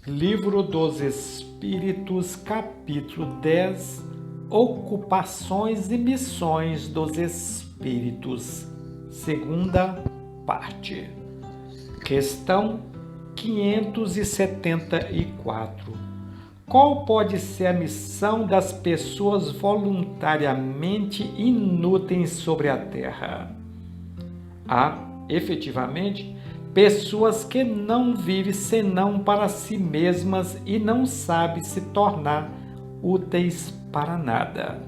Livro dos Espíritos, capítulo 10, Ocupações e Missões dos Espíritos, segunda parte. Questão 574. Qual pode ser a missão das pessoas voluntariamente inúteis sobre a Terra? A, efetivamente, pessoas que não vivem senão para si mesmas e não sabem se tornar úteis para nada.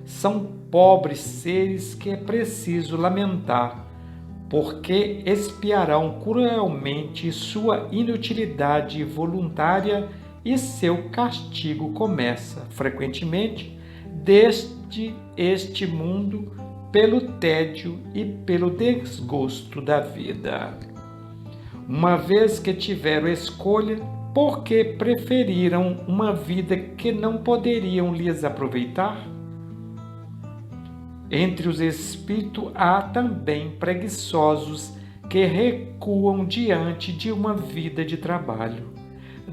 São pobres seres que é preciso lamentar, porque expiarão cruelmente sua inutilidade voluntária e seu castigo começa, frequentemente, desde este mundo, pelo tédio e pelo desgosto da vida. Uma vez que tiveram escolha, por que preferiram uma vida que não poderiam lhes aproveitar? Entre os espíritos há também preguiçosos que recuam diante de uma vida de trabalho.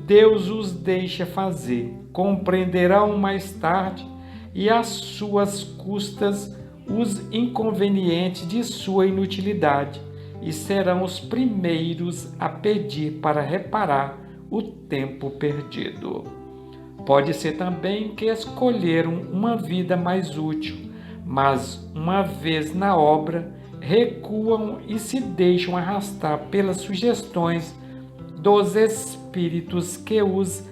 Deus os deixa fazer, compreenderão mais tarde e às suas custas os inconvenientes de sua inutilidade e serão os primeiros a pedir para reparar o tempo perdido. Pode ser também que escolheram uma vida mais útil, mas uma vez na obra, recuam e se deixam arrastar pelas sugestões dos espíritos que os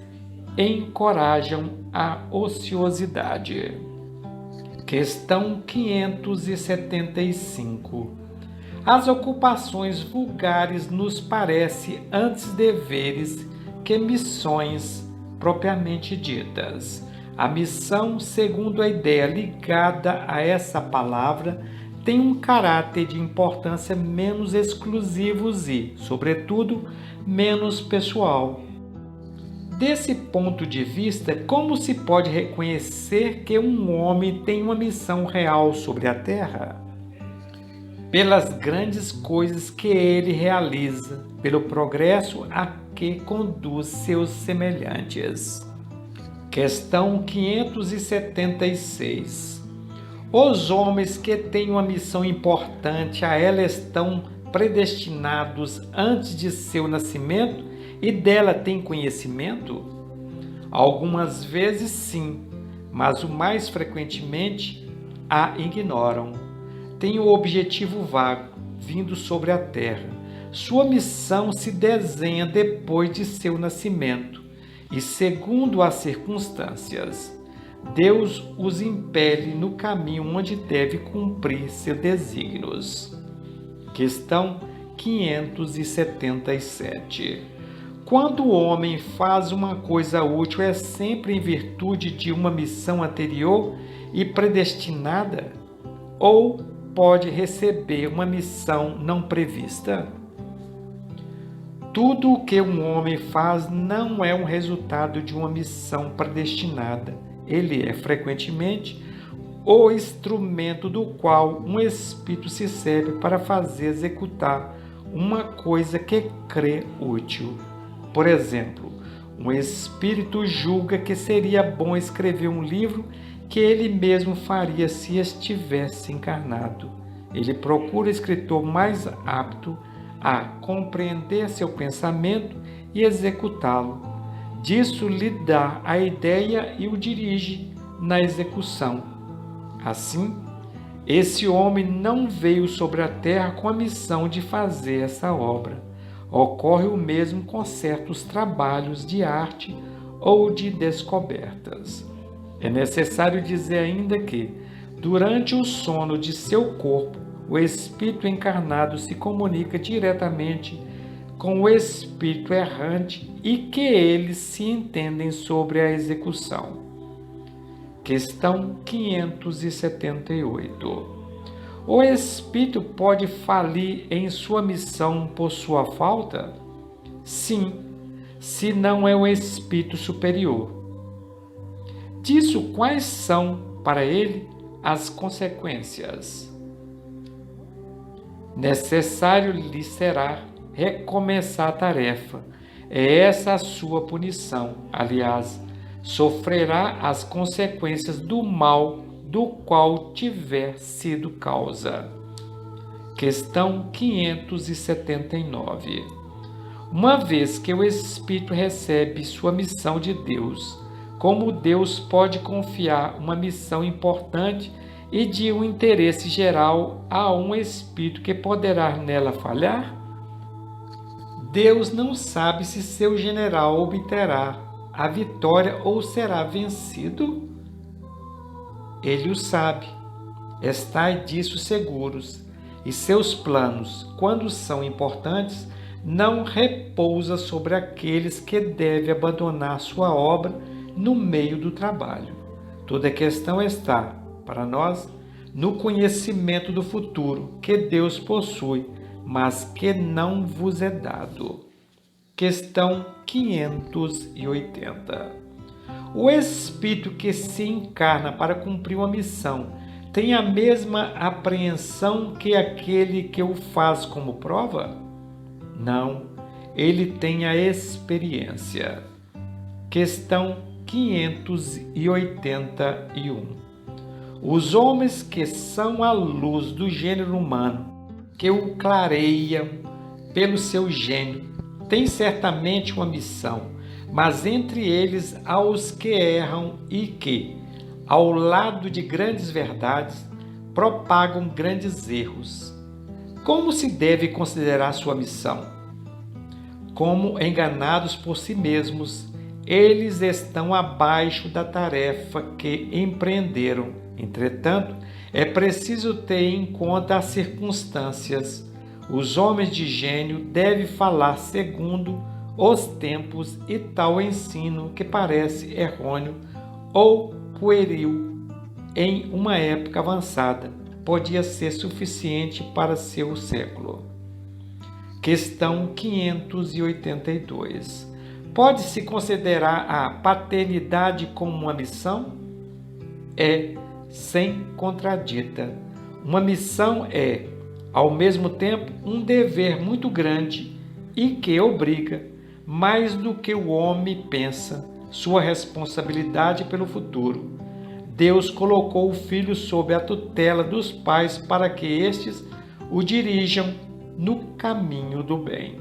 encorajam à ociosidade. Questão 575. As ocupações vulgares nos parecem antes deveres que missões propriamente ditas. A missão, segundo a ideia ligada a essa palavra, tem um caráter de importância menos exclusivo e, sobretudo, menos pessoal. Desse ponto de vista, como se pode reconhecer que um homem tem uma missão real sobre a Terra? Pelas grandes coisas que ele realiza, pelo progresso a que conduz seus semelhantes. Questão 576. Os homens que têm uma missão importante a ela estão predestinados antes de seu nascimento e dela têm conhecimento? Algumas vezes sim, mas o mais frequentemente a ignoram. Tem o objetivo vago, vindo sobre a terra. Sua missão se desenha depois de seu nascimento e segundo as circunstâncias. Deus os impele no caminho onde deve cumprir seus desígnios. Questão 577. Quando o homem faz uma coisa útil, é sempre em virtude de uma missão anterior e predestinada? Ou pode receber uma missão não prevista? Tudo o que um homem faz não é um resultado de uma missão predestinada. Ele é, frequentemente, o instrumento do qual um espírito se serve para fazer executar uma coisa que crê útil. Por exemplo, um espírito julga que seria bom escrever um livro que ele mesmo faria se estivesse encarnado. Ele procura o escritor mais apto a compreender seu pensamento e executá-lo. Disso lhe dá a ideia e o dirige na execução. Assim, esse homem não veio sobre a terra com a missão de fazer essa obra. Ocorre o mesmo com certos trabalhos de arte ou de descobertas. É necessário dizer ainda que, durante o sono de seu corpo, o espírito encarnado se comunica diretamente com o espírito errante e que eles se entendem sobre a execução. Questão 578. O espírito pode falir em sua missão por sua falta? Sim, se não é um espírito superior. Disso, quais são, para ele, as consequências? Necessário lhe será recomeçar a tarefa, É essa a sua punição. Aliás, sofrerá as consequências do mal do qual tiver sido causa. Questão 579. Uma vez que o Espírito recebe sua missão de Deus, como Deus pode confiar uma missão importante e de um interesse geral a um Espírito que poderá nela falhar? Deus não sabe se seu general obterá a vitória ou será vencido? Ele o sabe. Estai disso seguros. E seus planos, quando são importantes, não repousa sobre aqueles que devem abandonar sua obra no meio do trabalho. Toda a questão está, para nós, no conhecimento do futuro que Deus possui, mas que não vos é dado. Questão 580. O Espírito que se encarna para cumprir uma missão tem a mesma apreensão que aquele que o faz como prova? Não, ele tem a experiência. Questão 581. Os homens que são a luz do gênero humano, que o clareiam pelo seu gênio, têm certamente uma missão, mas entre eles há os que erram e que, ao lado de grandes verdades, propagam grandes erros. Como se deve considerar sua missão? Como enganados por si mesmos, eles estão abaixo da tarefa que empreenderam. Entretanto, é preciso ter em conta as circunstâncias. Os homens de gênio devem falar segundo os tempos e tal ensino que parece errôneo ou pueril em uma época avançada podia ser suficiente para seu século. Questão 582. Pode-se considerar a paternidade como uma missão? É, sem contradita. Uma missão é, ao mesmo tempo, um dever muito grande e que obriga, mais do que o homem pensa, sua responsabilidade pelo futuro. Deus colocou o filho sob a tutela dos pais para que estes o dirijam no caminho do bem.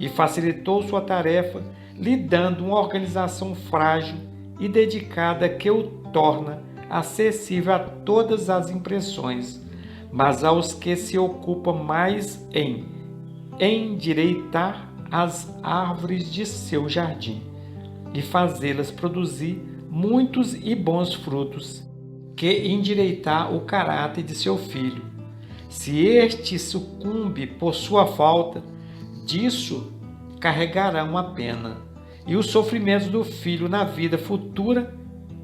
E facilitou sua tarefa, lhe dando uma organização frágil e dedicada que o torna acessível a todas as impressões, mas aos que se ocupam mais em endireitar as árvores de seu jardim e fazê-las produzir muitos e bons frutos, que endireitar o caráter de seu filho. Se este sucumbe por sua falta, disso carregarão a pena, e os sofrimentos do filho na vida futura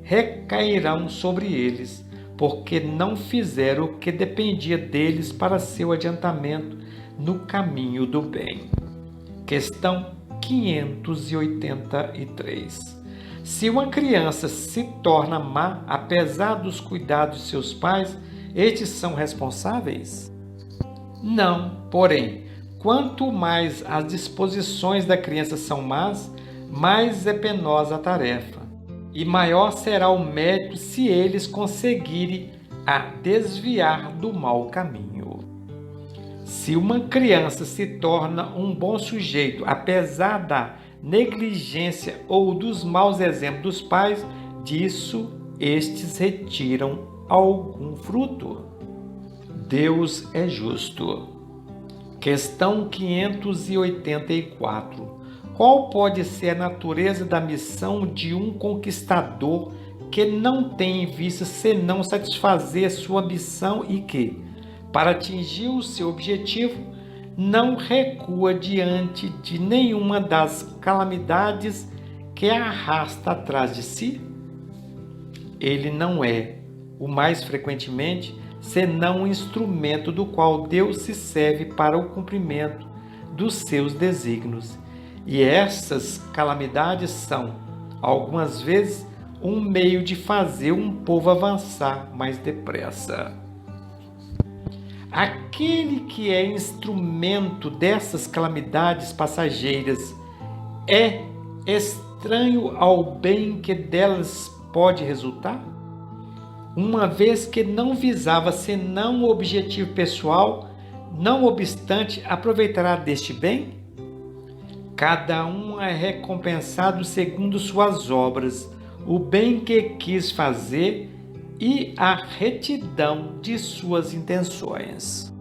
recairão sobre eles, porque não fizeram o que dependia deles para seu adiantamento no caminho do bem. Questão 583. Se uma criança se torna má, apesar dos cuidados de seus pais, estes são responsáveis? Não, porém, quanto mais as disposições da criança são más, mais é penosa a tarefa, e maior será o mérito se eles conseguirem a desviar do mau caminho. Se uma criança se torna um bom sujeito, apesar da negligência ou dos maus exemplos dos pais, disso estes retiram algum fruto. Deus é justo. Questão 584. Qual pode ser a natureza da missão de um conquistador que não tem em vista senão satisfazer sua missão e que, para atingir o seu objetivo, não recua diante de nenhuma das calamidades que arrasta atrás de si? Ele não é, o mais frequentemente, senão um instrumento do qual Deus se serve para o cumprimento dos seus desígnios. E essas calamidades são, algumas vezes, um meio de fazer um povo avançar mais depressa. Aquele que é instrumento dessas calamidades passageiras é estranho ao bem que delas pode resultar? Uma vez que não visava senão o objetivo pessoal, não obstante, aproveitará deste bem? Cada um é recompensado segundo suas obras, o bem que quis fazer e a retidão de suas intenções.